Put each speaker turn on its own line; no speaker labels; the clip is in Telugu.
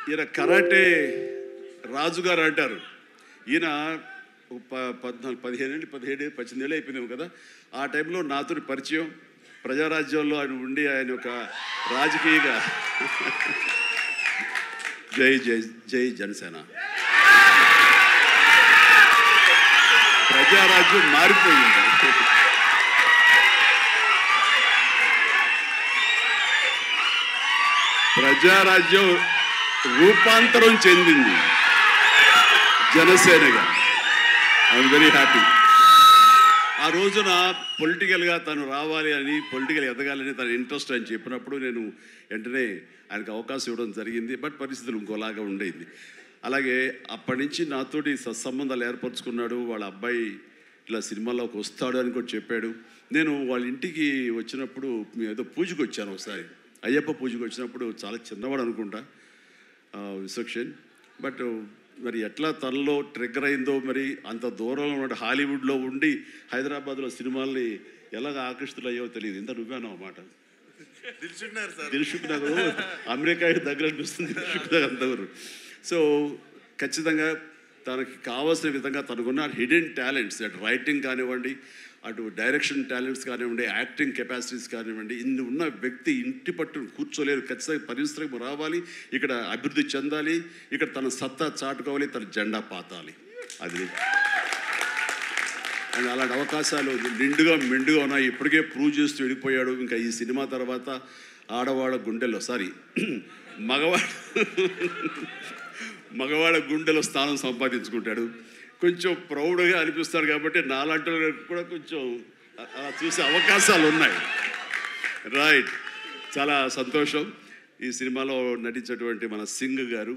ఈయన కరాటే రాజుగారు అంటారు. ఈయన 18 ఏళ్ళు అయిపోయిందేమో కదా. ఆ టైంలో నాతో పరిచయం, ప్రజారాజ్యంలో ఆయన ఉండి ఆయన ఒక రాజకీయగా జై జై జై జనసేన. ప్రజారాజ్యం మారిపోయింది. ప్రజారాజ్యం రూపాంతరం చెందింది జనసేనగా. I'm very happy. ఆ రోజున పొలిటికల్గా తను రావాలి అని, పొలిటికల్ ఎదగాలని తన ఇంట్రెస్ట్ అని చెప్పినప్పుడు నేను వెంటనే ఆయనకు అవకాశం ఇవ్వడం జరిగింది. బట్ పరిస్థితులు ఇంకోలాగా ఉండేది. అలాగే అప్పటి నుంచి నాతోటి సత్సంబంధాలు ఏర్పరచుకున్నాడు. వాళ్ళ అబ్బాయి ఇట్లా సినిమాలోకి వస్తాడు అని కూడా చెప్పాడు. నేను వాళ్ళ ఇంటికి వచ్చినప్పుడు ఏదో పూజకు వచ్చాను ఒకసారి, అయ్యప్ప పూజకు వచ్చినప్పుడు. చాలా చిన్నవాడు అనుకుంటా విసక్షన్. బట్ మరి ఎట్లా తనలో ట్రిగ్గర్ అయిందో, మరి అంత దూరంలో ఉన్న హాలీవుడ్లో ఉండి హైదరాబాద్లో సినిమాల్ని ఎలాగ ఆకర్షితులు అయ్యో తెలియదు. ఇంత నువ్వేనో అన్నమాట. దిల్షుక్ నగర్ అమెరికా దగ్గర అనిపిస్తుంది. దిల్షుక్ నగర్ అంతవరకు. సో ఖచ్చితంగా తనకి కావాల్సిన విధంగా తనకున్న హిడెన్ టాలెంట్స్, అటు రైటింగ్ కానివ్వండి, అటు డైరెక్షన్ టాలెంట్స్ కానివ్వండి, యాక్టింగ్ కెపాసిటీస్ కానివ్వండి, ఇన్ని ఉన్న వ్యక్తి ఇంటి పట్టును కూర్చోలేరు. ఖచ్చితంగా పరిశ్రమ రావాలి, ఇక్కడ అభివృద్ధి చెందాలి, ఇక్కడ తన సత్తా చాటుకోవాలి, తన జెండా పాతాలి. అది అండ్ అలాంటి అవకాశాలు నిండుగా మెండుగా ఉన్నాయి. ఇప్పటికే ప్రూవ్ చేస్తూ వెళ్ళిపోయాడు. ఇంకా ఈ సినిమా తర్వాత ఆడవాళ్ళ గుండెల్లో మగవాళ్ళ గుండెలో స్థానం సంపాదించుకుంటాడు. కొంచెం ప్రౌడ్గా అనిపిస్తాడు. కాబట్టి నాలాంటి కూడా కొంచెం అలా చూసే అవకాశాలు ఉన్నాయి. రైట్, చాలా సంతోషం. ఈ సినిమాలో నటించేటువంటి మన సింగ్ గారు,